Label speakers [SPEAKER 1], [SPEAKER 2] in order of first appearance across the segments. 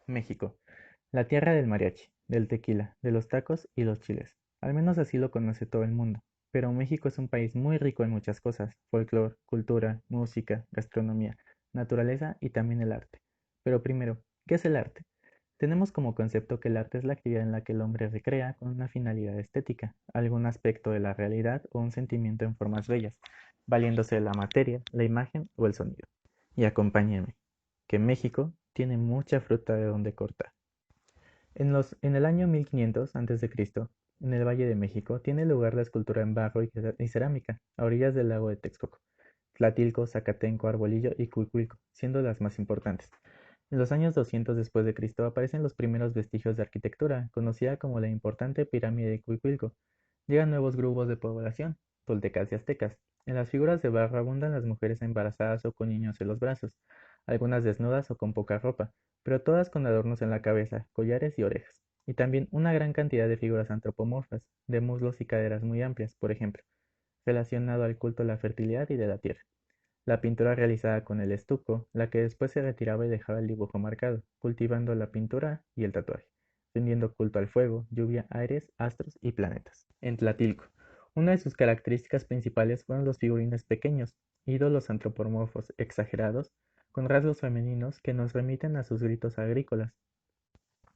[SPEAKER 1] México, la tierra del mariachi, del tequila, de los tacos y los chiles. Al menos así lo conoce todo el mundo. Pero México es un país muy rico en muchas cosas: folclore, cultura, música, gastronomía, naturaleza y también el arte. Pero primero, ¿qué es el arte? Tenemos como concepto que el arte es la actividad en la que el hombre recrea con una finalidad estética, algún aspecto de la realidad o un sentimiento en formas bellas, valiéndose de la materia, la imagen o el sonido. Y acompáñenme, que México tiene mucha fruta de donde cortar. En el año 1500 a.C., en el Valle de México, tiene lugar la escultura en barro y cerámica, a orillas del lago de Texcoco, Tlatilco, Zacatenco, Arbolillo y Cuicuilco, siendo las más importantes. En los años 200 después de Cristo aparecen los primeros vestigios de arquitectura, conocida como la importante pirámide de Cuicuilco. Llegan nuevos grupos de población, toltecas y aztecas. En las figuras de barro abundan las mujeres embarazadas o con niños en los brazos, algunas desnudas o con poca ropa, pero todas con adornos en la cabeza, collares y orejas. Y también una gran cantidad de figuras antropomorfas, de muslos y caderas muy amplias, por ejemplo, relacionado al culto de la fertilidad y de la tierra. La pintura realizada con el estuco, la que después se retiraba y dejaba el dibujo marcado, cultivando la pintura y el tatuaje, rindiendo culto al fuego, lluvia, aires, astros y planetas. En Tlatilco, una de sus características principales fueron los figurines pequeños, ídolos antropomorfos exagerados, con rasgos femeninos que nos remiten a sus gritos agrícolas.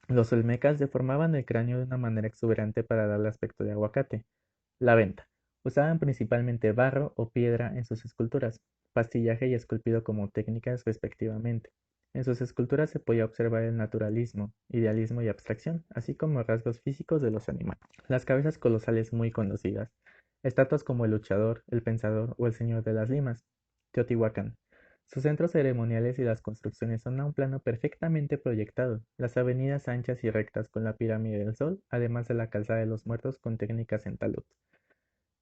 [SPEAKER 1] Los olmecas deformaban el cráneo de una manera exuberante para darle aspecto de aguacate. La venta. Usaban principalmente barro o piedra en sus esculturas, pastillaje y esculpido como técnicas respectivamente. En sus esculturas se podía observar el naturalismo, idealismo y abstracción, así como rasgos físicos de los animales. Las cabezas colosales muy conocidas. Estatuas como el luchador, el pensador o el señor de las limas. Teotihuacán. Sus centros ceremoniales y las construcciones son a un plano perfectamente proyectado, las avenidas anchas y rectas con la pirámide del Sol, además de la calzada de los muertos con técnicas en talud.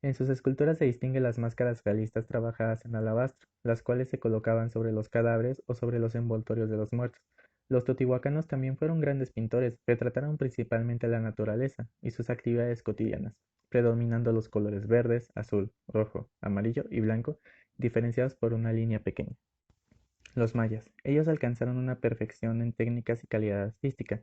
[SPEAKER 1] En sus esculturas se distinguen las máscaras realistas trabajadas en alabastro, las cuales se colocaban sobre los cadáveres o sobre los envoltorios de los muertos. Los teotihuacanos también fueron grandes pintores, retrataron principalmente la naturaleza y sus actividades cotidianas, predominando los colores verdes, azul, rojo, amarillo y blanco, diferenciados por una línea pequeña. Los mayas. Ellos alcanzaron una perfección en técnicas y calidad artística.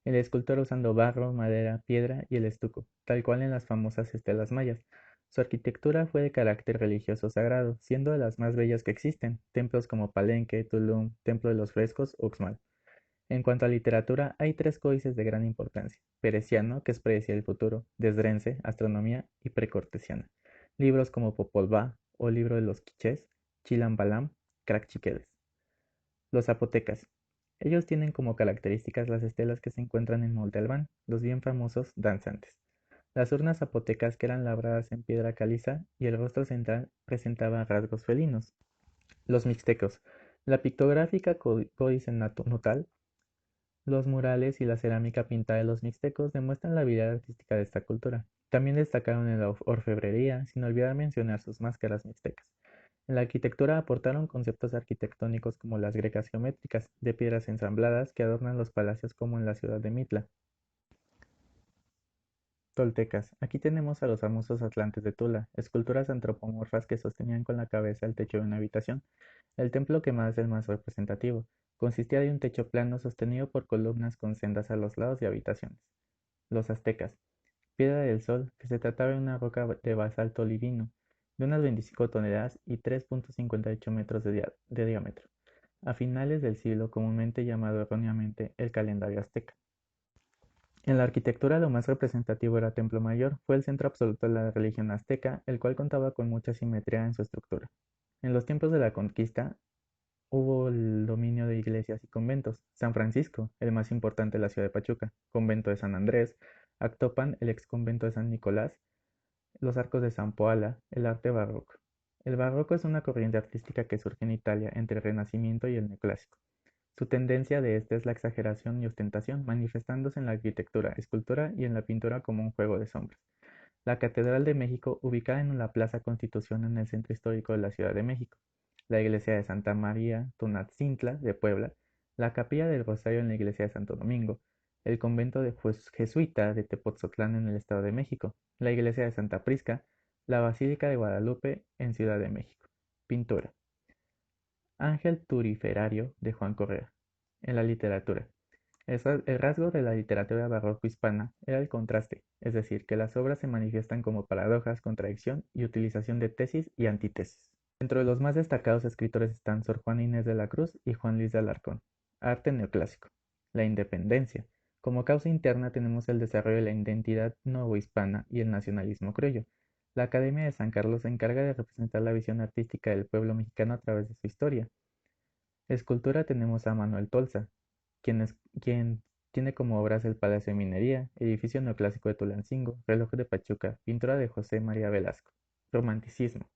[SPEAKER 1] El escultor usando barro, madera, piedra y el estuco, tal cual en las famosas estelas mayas. Su arquitectura fue de carácter religioso sagrado, siendo de las más bellas que existen, templos como Palenque, Tulum, Templo de los Frescos, Uxmal. En cuanto a literatura, hay tres códices de gran importancia: Peresiano, que es predecir el futuro; Desdrense, astronomía; y Precortesiana. Libros como Popol Vuh o Libro de los Quichés, Chilam Balam, Crac-Chiqueles. Los zapotecas. Ellos tienen como características las estelas que se encuentran en Monte Albán, los bien famosos danzantes. Las urnas zapotecas que eran labradas en piedra caliza y el rostro central presentaba rasgos felinos. Los mixtecos. La pictográfica códice notal, los murales y la cerámica pintada de los mixtecos demuestran la habilidad artística de esta cultura. También destacaron en la orfebrería, sin olvidar mencionar sus máscaras mixtecas. En la arquitectura aportaron conceptos arquitectónicos como las grecas geométricas, de piedras ensambladas que adornan los palacios como en la ciudad de Mitla. Toltecas. Aquí tenemos a los famosos atlantes de Tula, esculturas antropomorfas que sostenían con la cabeza el techo de una habitación. El templo que más es el más representativo. Consistía de un techo plano sostenido por columnas con sendas a los lados y habitaciones. Los aztecas. Piedra del Sol, que se trataba de una roca de basalto olivino, de unas 25 toneladas y 3,58 metros de diámetro, a finales del siglo comúnmente llamado erróneamente el calendario azteca. En la arquitectura lo más representativo era Templo Mayor, fue el centro absoluto de la religión azteca, el cual contaba con mucha simetría en su estructura. En los tiempos de la conquista hubo el dominio de iglesias y conventos: San Francisco, el más importante de la ciudad de Pachuca; Convento de San Andrés; Actopan, el ex convento de San Nicolás; los arcos de San Poala; el arte barroco. El barroco es una corriente artística que surge en Italia entre el Renacimiento y el Neoclásico. Su tendencia de este es la exageración y ostentación, manifestándose en la arquitectura, escultura y en la pintura como un juego de sombras. La Catedral de México, ubicada en la Plaza Constitución en el centro histórico de la Ciudad de México; la iglesia de Santa María Tonatzintla de Puebla; la Capilla del Rosario en la iglesia de Santo Domingo; el convento de jesuita de Tepoztlán en el Estado de México; la iglesia de Santa Prisca; la Basílica de Guadalupe en Ciudad de México. Pintura. Ángel Turiferario de Juan Correa. En la literatura. El rasgo de la literatura barroco hispana era el contraste, es decir, que las obras se manifiestan como paradojas, contradicción y utilización de tesis y antítesis. Dentro de los más destacados escritores están Sor Juana Inés de la Cruz y Juan Luis de Alarcón. Arte neoclásico. La independencia. Como causa interna tenemos el desarrollo de la identidad novohispana y el nacionalismo criollo. La Academia de San Carlos se encarga de representar la visión artística del pueblo mexicano a través de su historia. Escultura tenemos a Manuel Tolsa, quien tiene como obras el Palacio de Minería, edificio neoclásico de Tulancingo, reloj de Pachuca, pintura de José María Velasco. Romanticismo.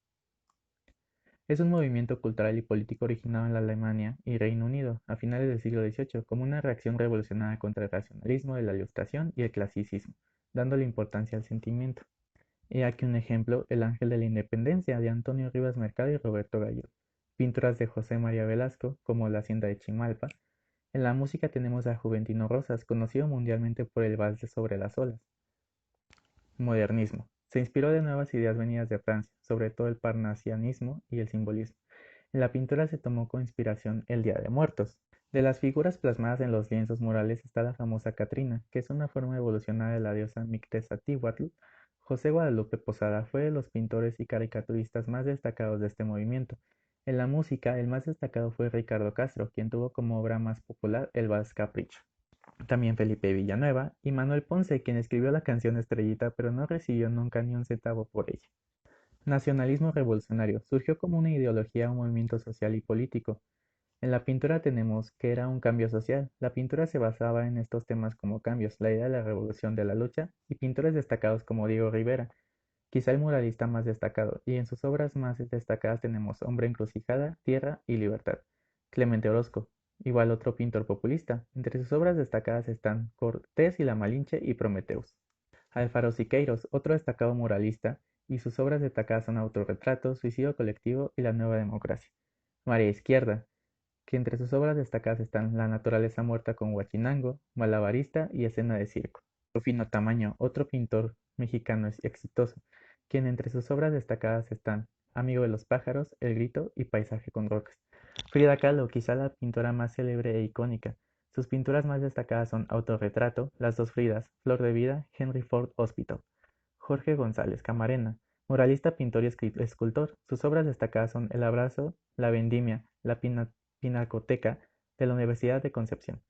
[SPEAKER 1] Es un movimiento cultural y político originado en la Alemania y Reino Unido a finales del siglo XVIII como una reacción revolucionaria contra el racionalismo de la Ilustración y el clasicismo, dándole importancia al sentimiento. He aquí un ejemplo, El Ángel de la Independencia de Antonio Rivas Mercado y Roberto Gallo. Pinturas de José María Velasco, como La Hacienda de Chimalpa. En la música tenemos a Juventino Rosas, conocido mundialmente por el vals sobre las olas. Modernismo. Se inspiró de nuevas ideas venidas de Francia, sobre todo el parnasianismo y el simbolismo. En la pintura se tomó como inspiración el Día de Muertos. De las figuras plasmadas en los lienzos murales está la famosa Catrina, que es una forma evolucionada de la diosa Mictezatíhuatl. José Guadalupe Posada fue de los pintores y caricaturistas más destacados de este movimiento. En la música, el más destacado fue Ricardo Castro, quien tuvo como obra más popular el Vals Capricho. También Felipe Villanueva y Manuel Ponce, quien escribió la canción Estrellita, pero no recibió nunca ni un centavo por ella. Nacionalismo revolucionario. Surgió como una ideología, un movimiento social y político. En la pintura tenemos que era un cambio social. La pintura se basaba en estos temas como cambios, la idea de la revolución de la lucha, y pintores destacados como Diego Rivera, quizá el muralista más destacado, y en sus obras más destacadas tenemos Hombre encrucijada, Tierra y Libertad. Clemente Orozco, igual otro pintor populista. Entre sus obras destacadas están Cortés y la Malinche y Prometeus. Alfaro Siqueiros, otro destacado muralista, y sus obras destacadas son Autorretrato, Suicidio colectivo y La nueva democracia. María Izquierda, que entre sus obras destacadas están La naturaleza muerta con Huachinango, Malabarista y Escena de circo. Rufino Tamaño, otro pintor mexicano exitoso, quien entre sus obras destacadas están Amigo de los pájaros, El grito y Paisaje con rocas. Frida Kahlo, quizá la pintora más célebre e icónica. Sus pinturas más destacadas son Autorretrato, Las dos Fridas, Flor de vida, Henry Ford Hospital. Jorge González Camarena, muralista, pintor y escultor. Sus obras destacadas son El abrazo, La vendimia, La pinacoteca de la Universidad de Concepción.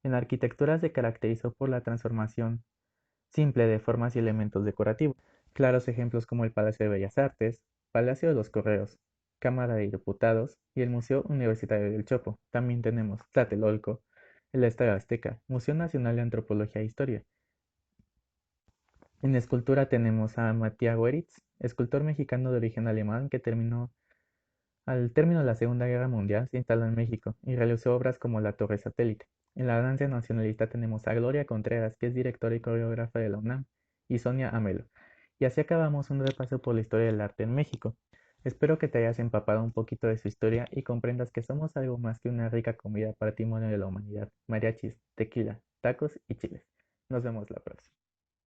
[SPEAKER 1] En arquitectura se caracterizó por la transformación simple de formas y elementos decorativos. Claros ejemplos como el Palacio de Bellas Artes, Palacio de los Correos, Cámara de Diputados y el Museo Universitario del Chopo. También tenemos Tlatelolco, el Estadio Azteca, Museo Nacional de Antropología e Historia. En escultura tenemos a Matías Goeritz, escultor mexicano de origen alemán que al término de la Segunda Guerra Mundial se instaló en México y realizó obras como La Torre Satélite. En la danza nacionalista tenemos a Gloria Contreras, que es directora y coreógrafa de la UNAM, y Sonia Amelo. Y así acabamos un repaso por la historia del arte en México. Espero que te hayas empapado un poquito de su historia y comprendas que somos algo más que una rica comida patrimonio de la humanidad, mariachis, tequila, tacos y chiles. Nos vemos la próxima.